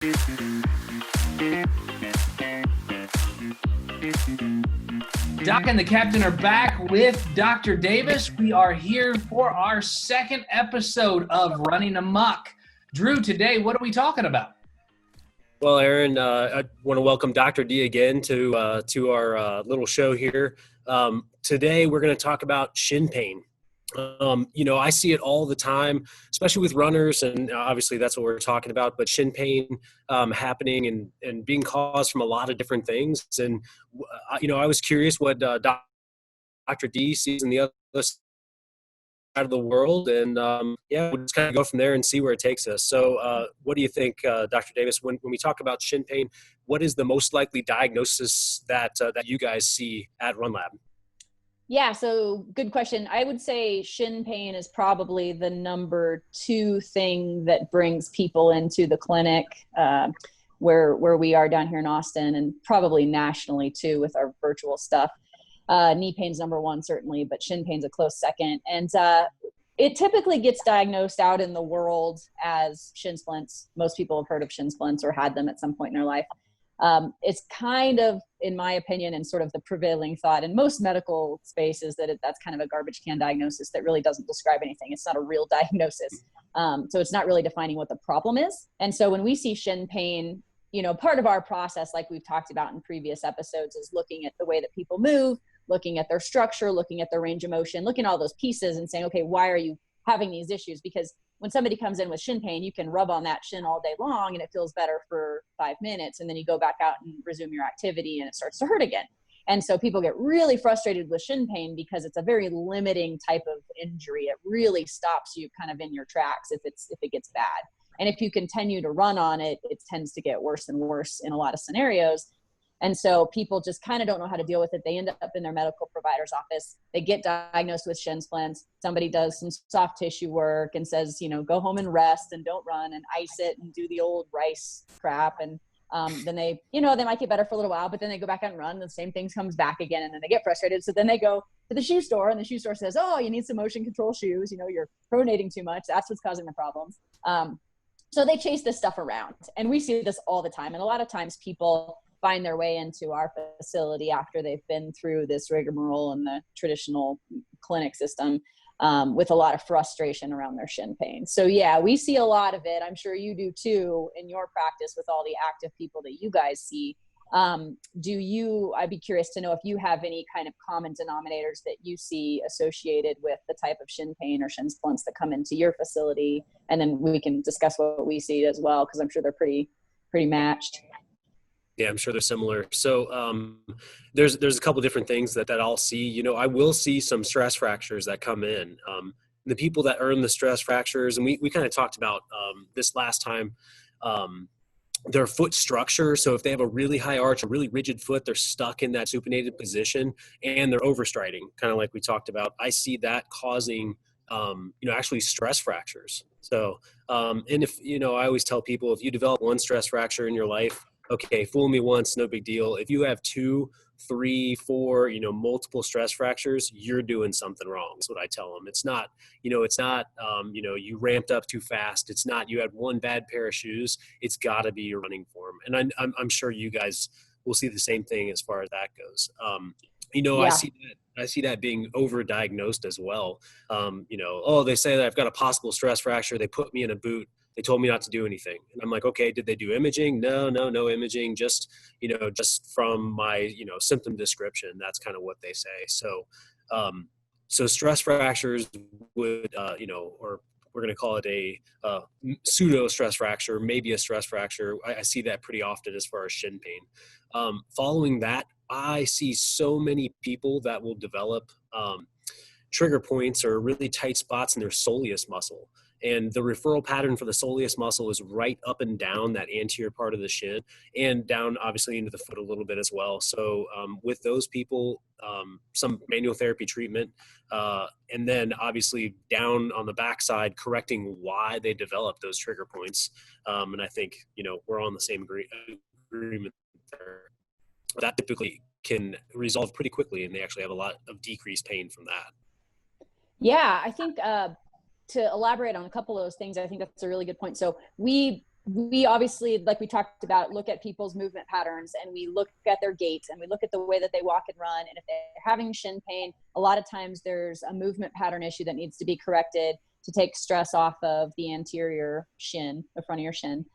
Doc and the captain are back with Dr. Davis. We are here for our second episode of Running Amuck. Drew, today, what are we talking about? Well, Aaron, I want to welcome Dr. D again to our little show here. Today, we're going to talk about shin pain. I see it all the time, especially with runners, and obviously that's what we're talking about, but shin pain happening and being caused from a lot of different things. And, I was curious what Dr. D sees in the other side of the world, and we'll just kind of go from there and see where it takes us. So what do you think, Dr. Davis, when we talk about shin pain, what is the most likely diagnosis that you guys see at Run Lab? Yeah, so good question. I would say shin pain is probably the number 2 thing that brings people into the clinic where we are down here in Austin, and probably nationally too with our virtual stuff. Knee pain's number 1 certainly, but shin pain's a close second. And it typically gets diagnosed out in the world as shin splints. Most people have heard of shin splints or had them at some point in their life. It's kind of, in my opinion, and sort of the prevailing thought in most medical spaces that's kind of a garbage can diagnosis that really doesn't describe anything. It's not a real diagnosis. So it's not really defining what the problem is. And so when we see shin pain, part of our process, like we've talked about in previous episodes, is looking at the way that people move, looking at their structure, looking at their range of motion, looking at all those pieces and saying, okay, why are you having these issues? Because when somebody comes in with shin pain, you can rub on that shin all day long and it feels better for 5 minutes. And then you go back out and resume your activity and it starts to hurt again. And so people get really frustrated with shin pain because it's a very limiting type of injury. It really stops you kind of in your tracks if it gets bad. And if you continue to run on it, it tends to get worse and worse in a lot of scenarios. And so people just kind of don't know how to deal with it. They end up in their medical provider's office. They get diagnosed with shin splints. Somebody does some soft tissue work and says, go home and rest and don't run and ice it and do the old rice crap. And then they might get better for a little while, but then they go back out and run. And the same thing comes back again. And then they get frustrated. So then they go to the shoe store and the shoe store says, oh, you need some motion control shoes. You're pronating too much. That's what's causing the problems. So they chase this stuff around. And we see this all the time. And a lot of times people find their way into our facility after they've been through this rigmarole in the traditional clinic system with a lot of frustration around their shin pain. So yeah, we see a lot of it. I'm sure you do too in your practice with all the active people that you guys see. I'd be curious to know if you have any kind of common denominators that you see associated with the type of shin pain or shin splints that come into your facility. And then we can discuss what we see as well, because I'm sure they're pretty matched. Yeah, I'm sure they're similar. So there's a couple different things that I'll see. I will see some stress fractures that come in. The people that earn the stress fractures, and we kind of talked about this last time, their foot structure. So if they have a really high arch, a really rigid foot, they're stuck in that supinated position and they're overstriding, kind of like we talked about. I see that causing actually stress fractures. So and if I always tell people, if you develop one stress fracture in your life, okay, fool me once, no big deal. If you have 2, 3, 4, multiple stress fractures, you're doing something wrong. That's what I tell them. It's not, you ramped up too fast. It's not, you had one bad pair of shoes. It's got to be your running form. And I'm sure you guys will see the same thing as far as that goes. Yeah. I see that being overdiagnosed as well. They say that I've got a possible stress fracture. They put me in a boot. They told me not to do anything. And I'm like, okay, did they do imaging? No imaging. Just from my, symptom description, that's kind of what they say. So, so stress fractures would, or we're going to call it a pseudo stress fracture, maybe a stress fracture. I see that pretty often as far as shin pain. Following that, I see so many people that will develop trigger points or really tight spots in their soleus muscle. And the referral pattern for the soleus muscle is right up and down that anterior part of the shin and down obviously into the foot a little bit as well. So with those people, some manual therapy treatment, and then obviously down on the backside, correcting why they develop those trigger points. And I think, we're on the same agreement there. That typically can resolve pretty quickly, and they actually have a lot of decreased pain from that. Yeah, I think to elaborate on a couple of those things, I think that's a really good point. So we we obviously, like we talked about, look at people's movement patterns, and we look at their gait, and we look at the way that they walk and run. And if they're having shin pain, a lot of times there's a movement pattern issue that needs to be corrected to take stress off of the anterior shin, the front of your shin.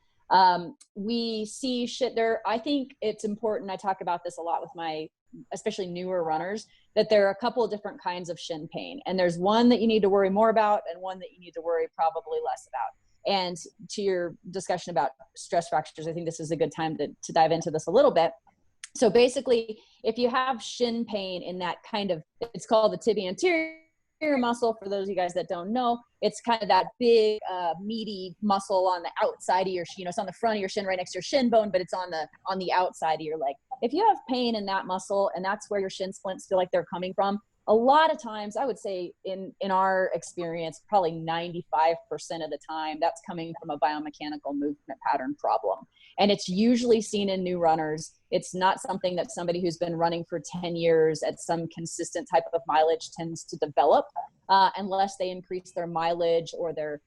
We see shit there. I think it's important. I talk about this a lot with my, especially newer runners, that there are a couple of different kinds of shin pain. And there's one that you need to worry more about and one that you need to worry probably less about. And to your discussion about stress fractures, I think this is a good time to dive into this a little bit. So basically, if you have shin pain in that kind of, it's called the tibia anterior muscle. For those of you guys that don't know, it's kind of that big, meaty muscle on the outside of your, it's on the front of your shin, right next to your shin bone, but it's on the outside of your leg. If you have pain in that muscle, and that's where your shin splints feel like they're coming from, a lot of times, I would say in our experience, probably 95% of the time, that's coming from a biomechanical movement pattern problem. And it's usually seen in new runners. It's not something that somebody who's been running for 10 years at some consistent type of mileage tends to develop, unless they increase their mileage or their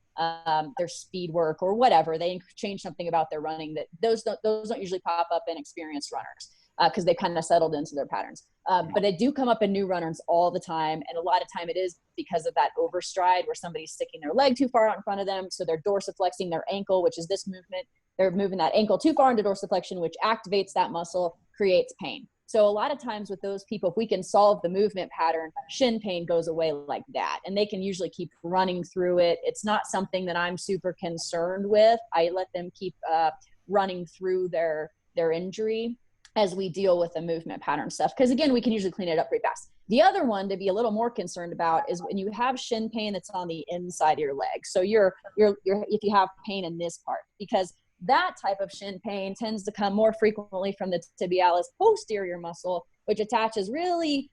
speed work or whatever. They change something about their running. That those don't usually pop up in experienced runners, because they kind of settled into their patterns. But they do come up in new runners all the time. And a lot of time it is because of that overstride where somebody's sticking their leg too far out in front of them. So they're dorsiflexing their ankle, which is this movement. They're moving that ankle too far into dorsiflexion, which activates that muscle, creates pain. So a lot of times with those people, if we can solve the movement pattern, shin pain goes away like that. And they can usually keep running through it. It's not something that I'm super concerned with. I let them keep running through their injury as we deal with the movement pattern stuff. Because again, we can usually clean it up pretty fast. The other one to be a little more concerned about is when you have shin pain that's on the inside of your leg. So if you have pain in this part, because that type of shin pain tends to come more frequently from the tibialis posterior muscle, which attaches really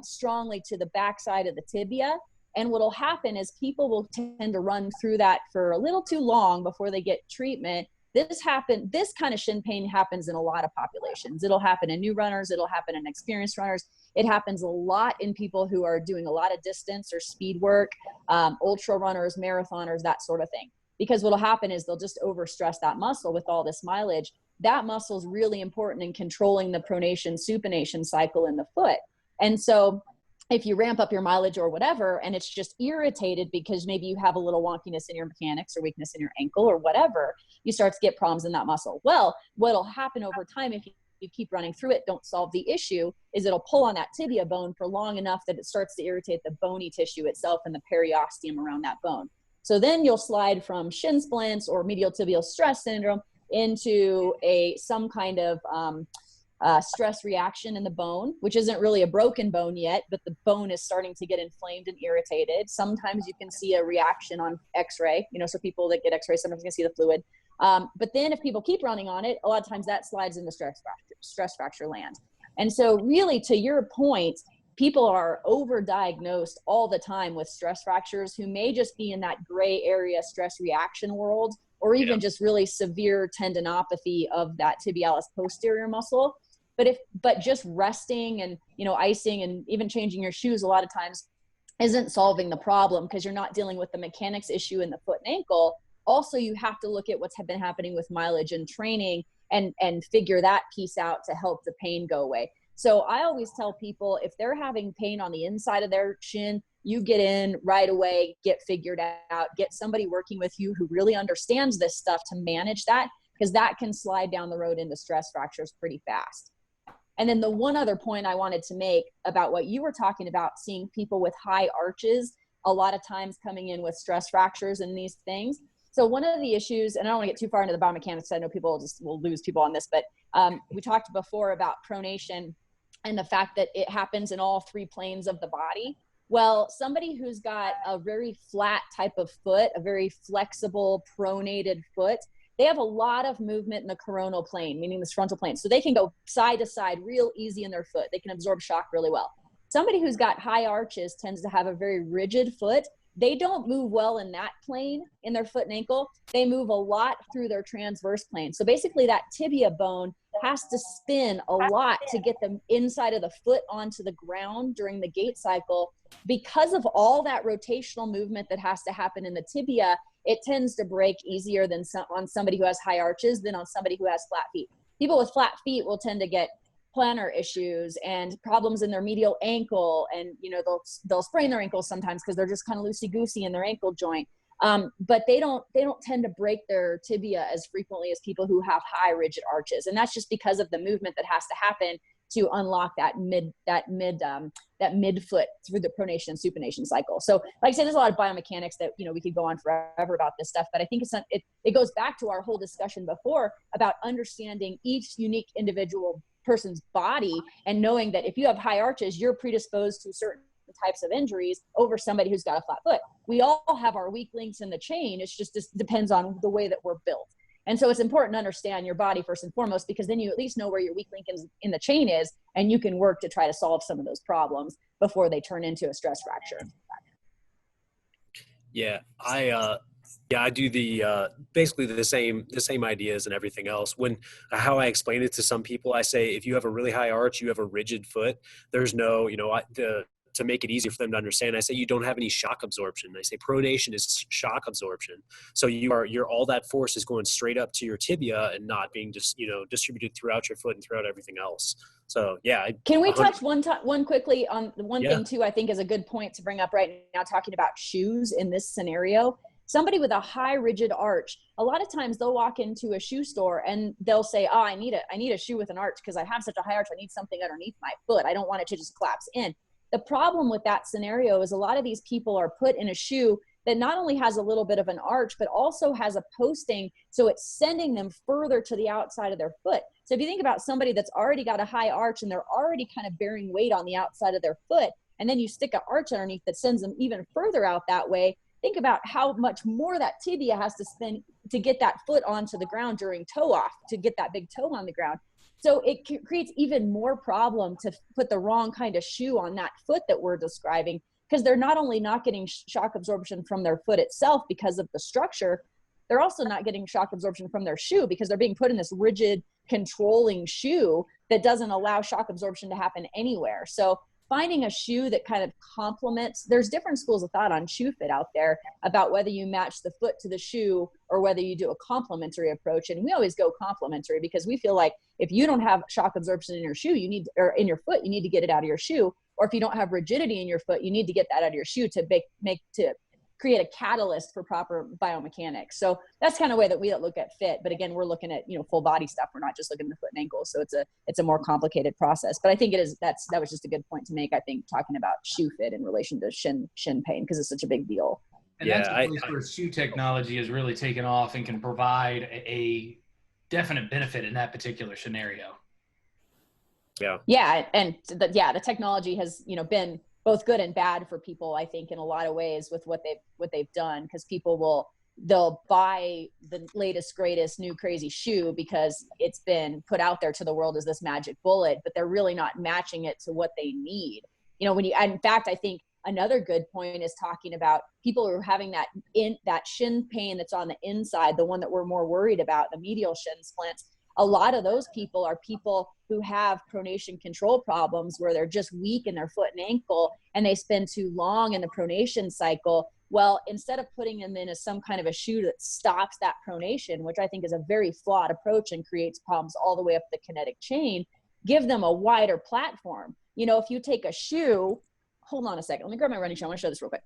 strongly to the backside of the tibia. And what'll happen is people will tend to run through that for a little too long before they get treatment. This kind of shin pain happens in a lot of populations. It'll happen in new runners. It'll happen in experienced runners. It happens a lot in people who are doing a lot of distance or speed work, ultra runners, marathoners, that sort of thing. Because what'll happen is they'll just overstress that muscle with all this mileage. That muscle is really important in controlling the pronation supination cycle in the foot. And so if you ramp up your mileage or whatever, and it's just irritated because maybe you have a little wonkiness in your mechanics or weakness in your ankle or whatever, you start to get problems in that muscle. Well, what'll happen over time if you keep running through it, don't solve the issue, is it'll pull on that tibia bone for long enough that it starts to irritate the bony tissue itself and the periosteum around that bone. So then you'll slide from shin splints or medial tibial stress syndrome into some kind of stress reaction in the bone, which isn't really a broken bone yet, but the bone is starting to get inflamed and irritated. Sometimes you can see a reaction on x-ray, so people that get x-ray, sometimes you can see the fluid. But then if people keep running on it, a lot of times that slides into stress fracture land. And so really, to your point, people are overdiagnosed all the time with stress fractures who may just be in that gray area stress reaction world, or even just really severe tendinopathy of that tibialis posterior muscle. But just resting and, icing and even changing your shoes a lot of times isn't solving the problem, because you're not dealing with the mechanics issue in the foot and ankle. Also, you have to look at what's been happening with mileage and training and figure that piece out to help the pain go away. So I always tell people, if they're having pain on the inside of their shin, you get in right away, get figured out, get somebody working with you who really understands this stuff to manage that, because that can slide down the road into stress fractures pretty fast. And then the one other point I wanted to make about what you were talking about, seeing people with high arches, a lot of times coming in with stress fractures and these things. So one of the issues, and I don't want to get too far into the biomechanics, I know people will lose people on this, but we talked before about pronation and the fact that it happens in all three planes of the body. Well, somebody who's got a very flat type of foot, a very flexible pronated foot, they have a lot of movement in the coronal plane, meaning the frontal plane. So they can go side to side real easy in their foot. They can absorb shock really well. Somebody who's got high arches tends to have a very rigid foot. They don't move well in that plane in their foot and ankle. They move a lot through their transverse plane. So basically that tibia bone has to spin a lot to get the inside of the foot onto the ground during the gait cycle. Because of all that rotational movement that has to happen in the tibia, it tends to break easier than on somebody who has high arches than on somebody who has flat feet. People with flat feet will tend to get plantar issues and problems in their medial ankle, and they'll sprain their ankles sometimes because they're just kind of loosey-goosey in their ankle joint. But they don't tend to break their tibia as frequently as people who have high rigid arches, and that's just because of the movement that has to happen to unlock that mid foot through the pronation and supination cycle. So, like I said, there's a lot of biomechanics that we could go on forever about this stuff, but I think it goes back to our whole discussion before about understanding each unique individual person's body and knowing that if you have high arches, you're predisposed to certain types of injuries over somebody who's got a flat foot. We all have our weak links in the chain. It's just depends on the way that we're built. And so it's important to understand your body first and foremost, because then you at least know where your weak link in the chain is, and you can work to try to solve some of those problems before they turn into a stress fracture. Yeah, I do basically the same ideas and everything else. When how I explain it to some people, I say if you have a really high arch, you have a rigid foot. There's no, to make it easier for them to understand, I say you don't have any shock absorption. I say pronation is shock absorption. So you're all that force is going straight up to your tibia and not being just distributed throughout your foot and throughout everything else. So yeah. Can we touch one quickly on one thing too? I think is a good point to bring up right now, talking about shoes in this scenario. Somebody with a high rigid arch, a lot of times they'll walk into a shoe store and they'll say, "Oh, I need a shoe with an arch because I have such a high arch. I need something underneath my foot. I don't want it to just collapse in." The problem with that scenario is a lot of these people are put in a shoe that not only has a little bit of an arch, but also has a posting. So it's sending them further to the outside of their foot. So if you think about somebody that's already got a high arch and they're already kind of bearing weight on the outside of their foot, and then you stick an arch underneath that sends them even further out that way, think about how much more that tibia has to spin to get that foot onto the ground during toe off, to get that big toe on the ground. So it creates even more problem to put the wrong kind of shoe on that foot that we're describing, because they're not only not getting shock absorption from their foot itself because of the structure, they're also not getting shock absorption from their shoe because they're being put in this rigid controlling shoe that doesn't allow shock absorption to happen anywhere. So finding a shoe that kind of complements, there's different schools of thought on shoe fit out there about whether you match the foot to the shoe or whether you do a complementary approach. And we always go complementary because we feel like if you don't have shock absorption in your shoe, or in your foot, you need to get it out of your shoe. Or if you don't have rigidity in your foot, you need to get that out of your shoe to create a catalyst for proper biomechanics. So that's kind of the way that we look at fit. But again, we're looking at, full body stuff. We're not just looking at the foot and ankle. So it's a more complicated process. But I think that was just a good point to make, I think, talking about shoe fit in relation to shin pain, because it's such a big deal. And that's a place where shoe technology has really taken off and can provide a definite benefit in that particular scenario. Yeah. Yeah. And the technology has, been both good and bad for people, I think, in a lot of ways with what they've done, because people they'll buy the latest, greatest, new crazy shoe because it's been put out there to the world as this magic bullet, but they're really not matching it to what they need. In fact, I think another good point is talking about people who are having that shin pain that's on the inside, the one that we're more worried about, the medial shin splints. A lot of those people are people who have pronation control problems where they're just weak in their foot and ankle and they spend too long in the pronation cycle. Well, instead of putting them in some kind of a shoe that stops that pronation, which I think is a very flawed approach and creates problems all the way up the kinetic chain, give them a wider platform. If you take a shoe, hold on a second, let me grab my running shoe. I want to show this real quick.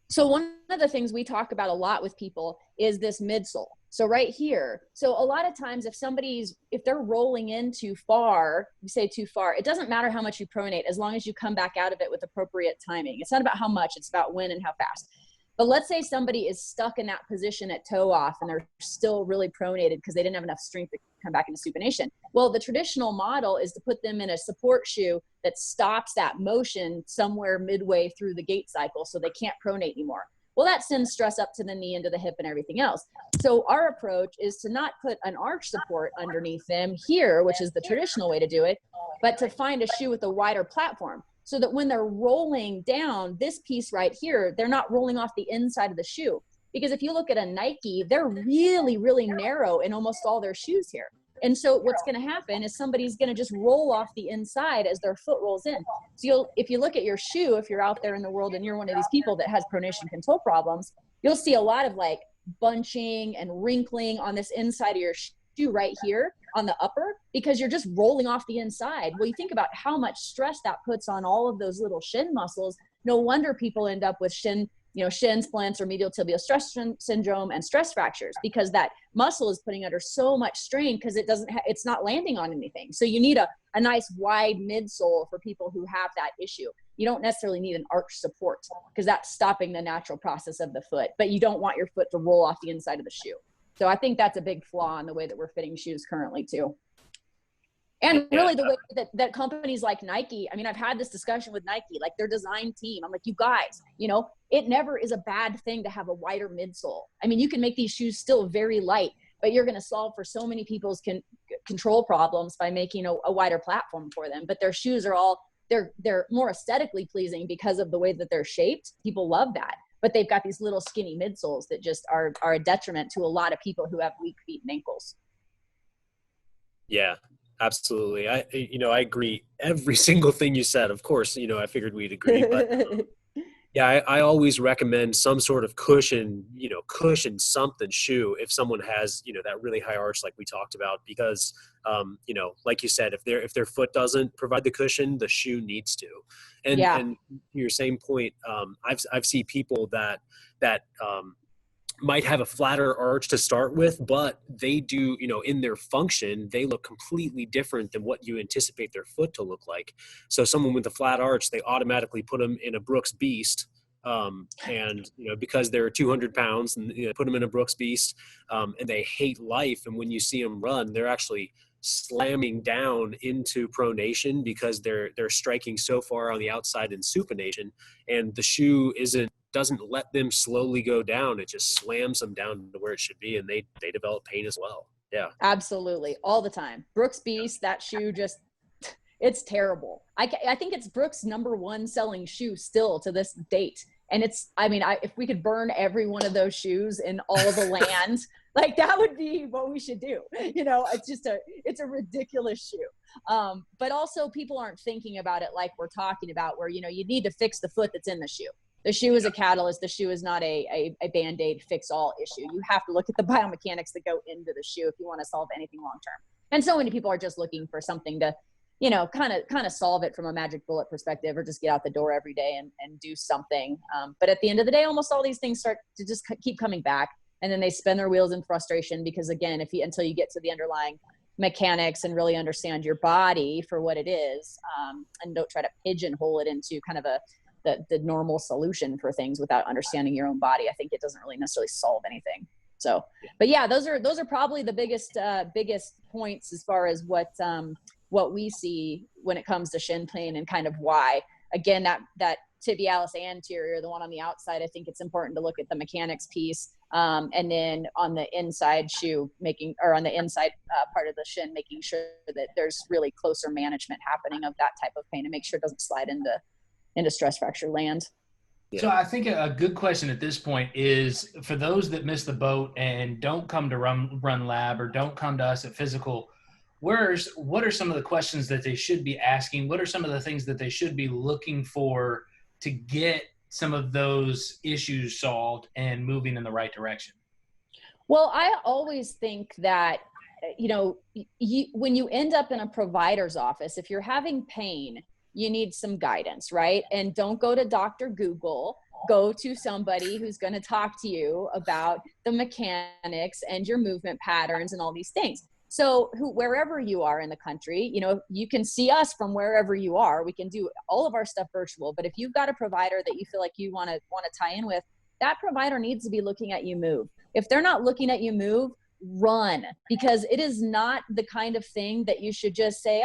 So one of the things we talk about a lot with people is this midsole. So right here, so a lot of times if they're rolling in too far, we say too far, it doesn't matter how much you pronate as long as you come back out of it with appropriate timing. It's not about how much, it's about when and how fast. But let's say somebody is stuck in that position at toe off and they're still really pronated because they didn't have enough strength to come back into supination. Well, the traditional model is to put them in a support shoe that stops that motion somewhere midway through the gait cycle so they can't pronate anymore. Well, that sends stress up to the knee, into the hip, and everything else. So our approach is to not put an arch support underneath them here, which is the traditional way to do it, but to find a shoe with a wider platform, so that when they're rolling down this piece right here, they're not rolling off the inside of the shoe. Because if you look at a Nike, they're really, really narrow in almost all their shoes here. And so what's going to happen is somebody's going to just roll off the inside as their foot rolls in. So if you look at your shoe, if you're out there in the world and you're one of these people that has pronation control problems, you'll see a lot of like bunching and wrinkling on this inside of your shoe right here on the upper, because you're just rolling off the inside. Well, you think about how much stress that puts on all of those little shin muscles. No wonder people end up with shin splints or medial tibial stress syndrome and stress fractures, because that muscle is putting under so much strain because it's not landing on anything. So you need a nice wide midsole for people who have that issue. You don't necessarily need an arch support because that's stopping the natural process of the foot, but you don't want your foot to roll off the inside of the shoe. So I think that's a big flaw in the way that we're fitting shoes currently too. And really the way that companies like Nike, I mean, I've had this discussion with Nike, like their design team. I'm like, you guys, it never is a bad thing to have a wider midsole. I mean, you can make these shoes still very light, but you're going to solve for so many people's control problems by making a wider platform for them. But their shoes are they're more aesthetically pleasing because of the way that they're shaped. People love that. But they've got these little skinny midsoles that just are a detriment to a lot of people who have weak feet and ankles. Yeah, absolutely. I agree every single thing you said. Of course, I figured we'd agree, but yeah, I always recommend some sort of cushion something shoe if someone has, that really high arch like we talked about, because, like you said, if their foot doesn't provide the cushion, the shoe needs to. And to your same point, I've seen people that might have a flatter arch to start with, but they do, in their function, they look completely different than what you anticipate their foot to look like. So someone with a flat arch, they automatically put them in a Brooks Beast. And, because they're 200 pounds and put them in a Brooks Beast, and they hate life. And when you see them run, they're actually slamming down into pronation because they're striking so far on the outside in supination, and the shoe doesn't let them slowly go down. It just slams them down to where it should be, and they develop pain as well. Yeah, absolutely, all the time. Brooks Beast, that shoe it's terrible. I think it's Brooks' #1 selling shoe still to this date. And if we could burn every one of those shoes in all the land, like that would be what we should do. It's a ridiculous shoe. But also people aren't thinking about it like we're talking about, where, you need to fix the foot that's in the shoe. The shoe is a catalyst. The shoe is not a Band-Aid fix-all issue. You have to look at the biomechanics that go into the shoe if you want to solve anything long-term. And so many people are just looking for something to, kind of solve it from a magic bullet perspective, or just get out the door every day and do something. But at the end of the day, almost all these things start to just keep coming back, and then they spin their wheels in frustration because, again, until you get to the underlying mechanics and really understand your body for what it is, and don't try to pigeonhole it into kind of the normal solution for things without understanding your own body, I think it doesn't really necessarily solve anything. So, but yeah, those are probably the biggest points as far as what we see when it comes to shin pain, and kind of why. Again, that tibialis anterior, the one on the outside, I think it's important to look at the mechanics piece, and then on the inside on the inside part of the shin, making sure that there's really closer management happening of that type of pain, and make sure it doesn't slide into stress fracture land. So I think a good question at this point is, for those that miss the boat and don't come to Run Lab or don't come to us at Physical, what are some of the questions that they should be asking? What are some of the things that they should be looking for to get some of those issues solved and moving in the right direction? Well, I always think that, when you end up in a provider's office, if you're having pain, you need some guidance, right? And don't go to Dr. Google. Go to somebody who's going to talk to you about the mechanics and your movement patterns and all these things. So wherever you are in the country, you can see us from wherever you are. We can do all of our stuff virtual. But if you've got a provider that you feel like you want to tie in with, that provider needs to be looking at you move. If they're not looking at you move, run, because it is not the kind of thing that you should just say,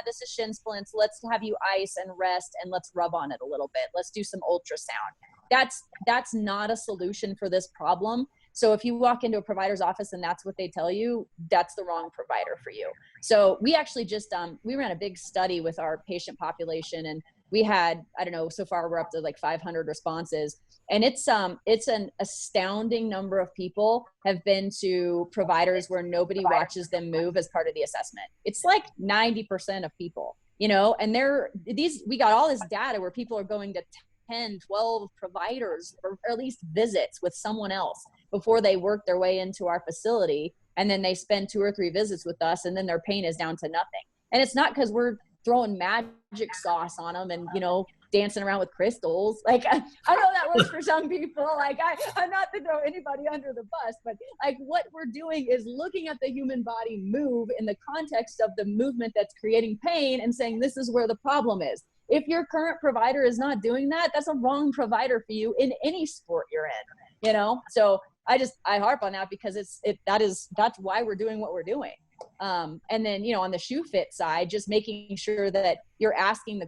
this is shin splints. Let's have you ice and rest and let's rub on it a little bit. Let's do some ultrasound. That's not a solution for this problem. So if you walk into a provider's office and that's what they tell you, that's the wrong provider for you. So we actually just, we ran a big study with our patient population, and we had, I don't know, so far we're up to like 500 responses. And it's an astounding number of people have been to providers where nobody watches them move as part of the assessment. It's like 90% of people, you know, and we got all this data where people are going to 10, 12 providers or at least visits with someone else before they work their way into our facility. And then they spend 2 or 3 visits with us, and then their pain is down to nothing. And it's not because we're throwing magic sauce on them and, you know, dancing around with crystals. Like, I know that works for some people. Like, I'm not to throw anybody under the bus, but like what we're doing is looking at the human body move in the context of the movement that's creating pain and saying, this is where the problem is. If your current provider is not doing that, that's a wrong provider for you in any sport you're in, you know? So I harp on that because that's why we're doing what we're doing. And then, you know, on the shoe fit side, just making sure that you're asking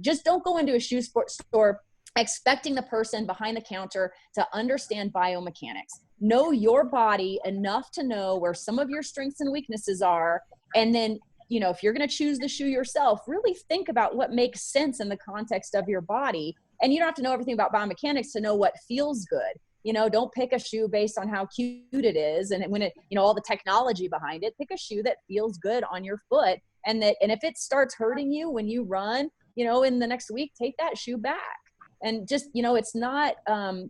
just don't go into a shoe store expecting the person behind the counter to understand biomechanics. Know your body enough to know where some of your strengths and weaknesses are. And then, you know, if you're going to choose the shoe yourself, really think about what makes sense in the context of your body. And you don't have to know everything about biomechanics to know what feels good. You know, don't pick a shoe based on how cute it is. And when it, you know, all the technology behind it, pick a shoe that feels good on your foot. And if it starts hurting you when you run, you know, in the next week, take that shoe back. And just, you know, it's not,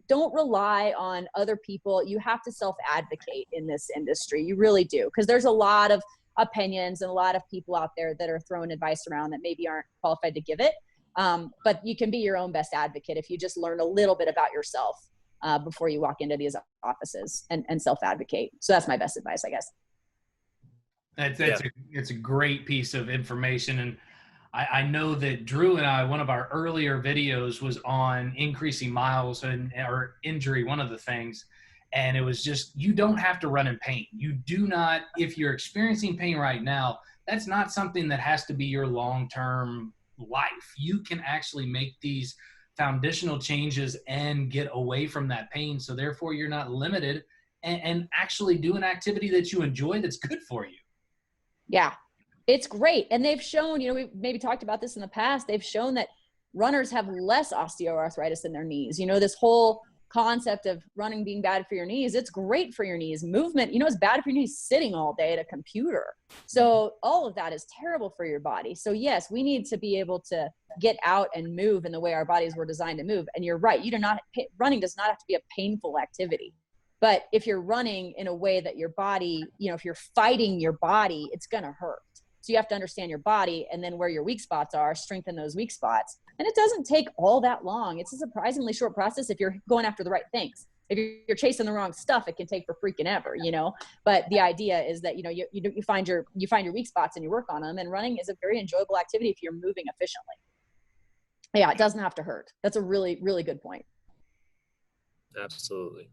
don't rely on other people. You have to self-advocate in this industry. You really do. Because there's a lot of opinions and a lot of people out there that are throwing advice around that maybe aren't qualified to give it. But you can be your own best advocate if you just learn a little bit about yourself before you walk into these offices and self-advocate. So that's my best advice, I guess. It's a great piece of information. And I know that Drew and I, one of our earlier videos was on increasing miles or injury, one of the things. And it was just, you don't have to run in pain. You do not, if you're experiencing pain right now, that's not something that has to be your long-term life. You can actually make these foundational changes and get away from that pain. So therefore you're not limited and actually do an activity that you enjoy that's good for you. Yeah, it's great. And they've shown, you know, we've maybe talked about this in the past, they've shown that runners have less osteoarthritis in their knees. You know, this whole concept of running being bad for your knees, it's great for your knees. Movement, you know, it's bad for your knees sitting all day at a computer. So all of that is terrible for your body. So yes, we need to be able to get out and move in the way our bodies were designed to move. And you're right, running does not have to be a painful activity. But if you're running in a way that your body, you know, if you're fighting your body, it's going to hurt. So you have to understand your body and then where your weak spots are, strengthen those weak spots. And it doesn't take all that long. It's a surprisingly short process if you're going after the right things. If you're chasing the wrong stuff, it can take for freaking ever, you know. But the idea is that, you know, you find your weak spots and you work on them. And running is a very enjoyable activity if you're moving efficiently. Yeah, it doesn't have to hurt. That's a really, really good point. Absolutely.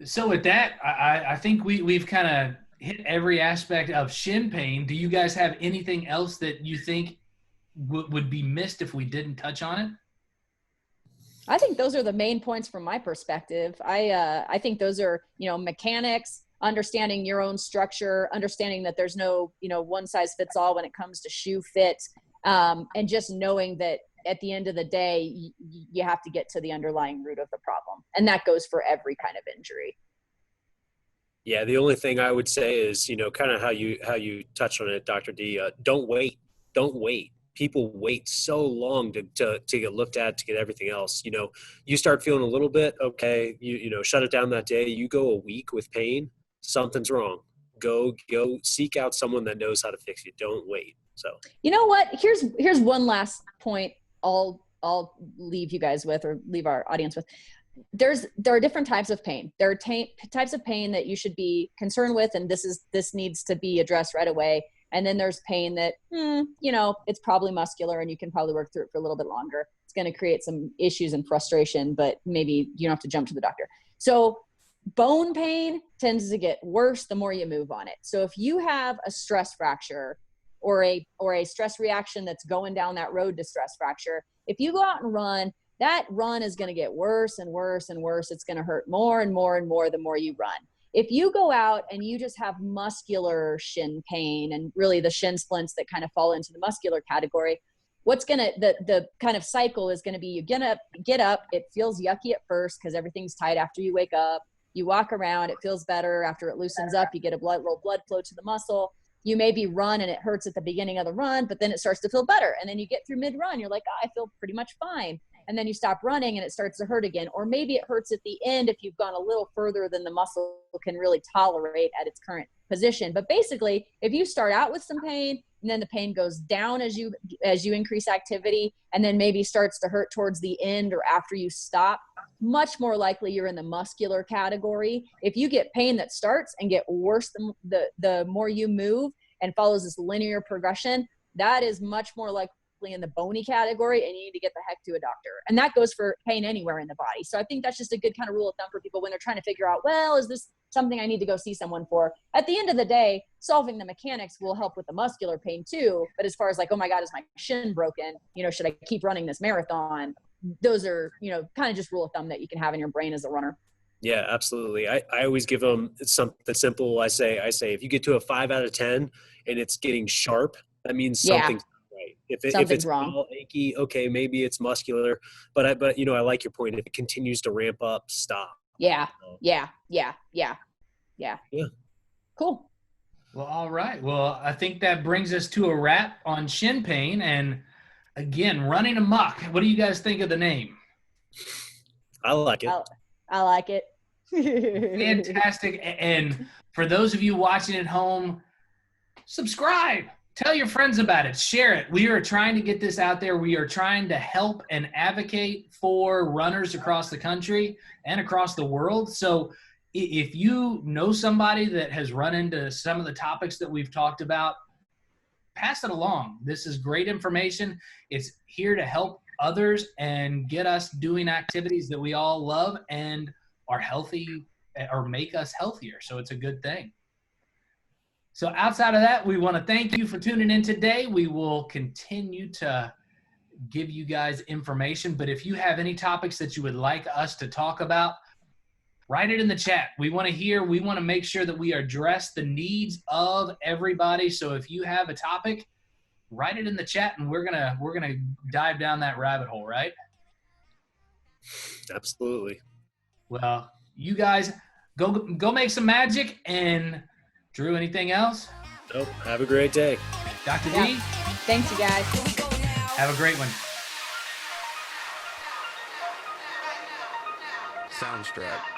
So with that, I think we've kind of hit every aspect of shin pain. Do you guys have anything else that you think would be missed if we didn't touch on it? I think those are the main points from my perspective. I think those are, you know, mechanics, understanding your own structure, understanding that there's no, you know, one size fits all when it comes to shoe fit, and just knowing that at the end of the day, you have to get to the underlying root of the problem. And that goes for every kind of injury. Yeah. The only thing I would say is, you know, kind of how you touched on it, Dr. D, don't wait. People wait so long to get looked at, to get everything else. You know, you start feeling a little bit, okay, you know, shut it down that day. You go a week with pain, something's wrong. Go seek out someone that knows how to fix you. Don't wait. So, you know what, here's one last point I'll leave you guys with, or leave our audience with. There are different types of pain. There are types of pain that you should be concerned with, and this needs to be addressed right away. And then there's pain that, you know, it's probably muscular and you can probably work through it for a little bit longer. It's going to create some issues and frustration, but maybe you don't have to jump to the doctor. So bone pain tends to get worse the more you move on it. So if you have a stress fracture or a stress reaction that's going down that road to stress fracture, if you go out and run, that run is going to get worse and worse and worse. It's going to hurt more and more and more the more you run. If you go out and you just have muscular shin pain, and really the shin splints that kind of fall into the muscular category, the kind of cycle is gonna be, you get up, it feels yucky at first because everything's tight after you wake up. You walk around, it feels better. After it loosens up, you get a little blood flow to the muscle. You maybe run and it hurts at the beginning of the run, but then it starts to feel better. And then you get through mid-run, you're like, oh, I feel pretty much fine. And then you stop running and it starts to hurt again. Or maybe it hurts at the end if you've gone a little further than the muscle can really tolerate at its current position. But basically, if you start out with some pain and then the pain goes down as you increase activity, and then maybe starts to hurt towards the end or after you stop, much more likely you're in the muscular category. If you get pain that starts and get worse the more you move and follows this linear progression, that is much more likely in the bony category, and you need to get the heck to a doctor. And that goes for pain anywhere in the body. So I think that's just a good kind of rule of thumb for people when they're trying to figure out, well, is this something I need to go see someone for? At the end of the day, solving the mechanics will help with the muscular pain too. But as far as like, oh my God, is my shin broken? Should I keep running this marathon? Those are, kind of just rule of thumb that you can have in your brain as a runner. Yeah, absolutely. I always give them something simple. I say, if you get to a 5 out of 10 and it's getting sharp, that means something's right. If it's wrong, all achy, okay, maybe it's muscular. But I like your point. If it continues to ramp up, stop. Yeah. Cool. Well, all right. Well, I think that brings us to a wrap on shin pain. And again, Running Amuck. What do you guys think of the name? I like it. I like it. Fantastic. And for those of you watching at home, subscribe. Tell your friends about it. Share it. We are trying to get this out there. We are trying to help and advocate for runners across the country and across the world. So if you know somebody that has run into some of the topics that we've talked about, pass it along. This is great information. It's here to help others and get us doing activities that we all love and are healthy or make us healthier. So it's a good thing. So outside of that, we want to thank you for tuning in today. We will continue to give you guys information, but if you have any topics that you would like us to talk about, write it in the chat. We want to hear, we want to make sure that we address the needs of everybody. So if you have a topic, write it in the chat and we're gonna dive down that rabbit hole, right? Absolutely. Well, you guys go make some magic. And Drew, anything else? Nope. Have a great day. Dr. D? Thanks, you guys. Have a great one. Soundstripe.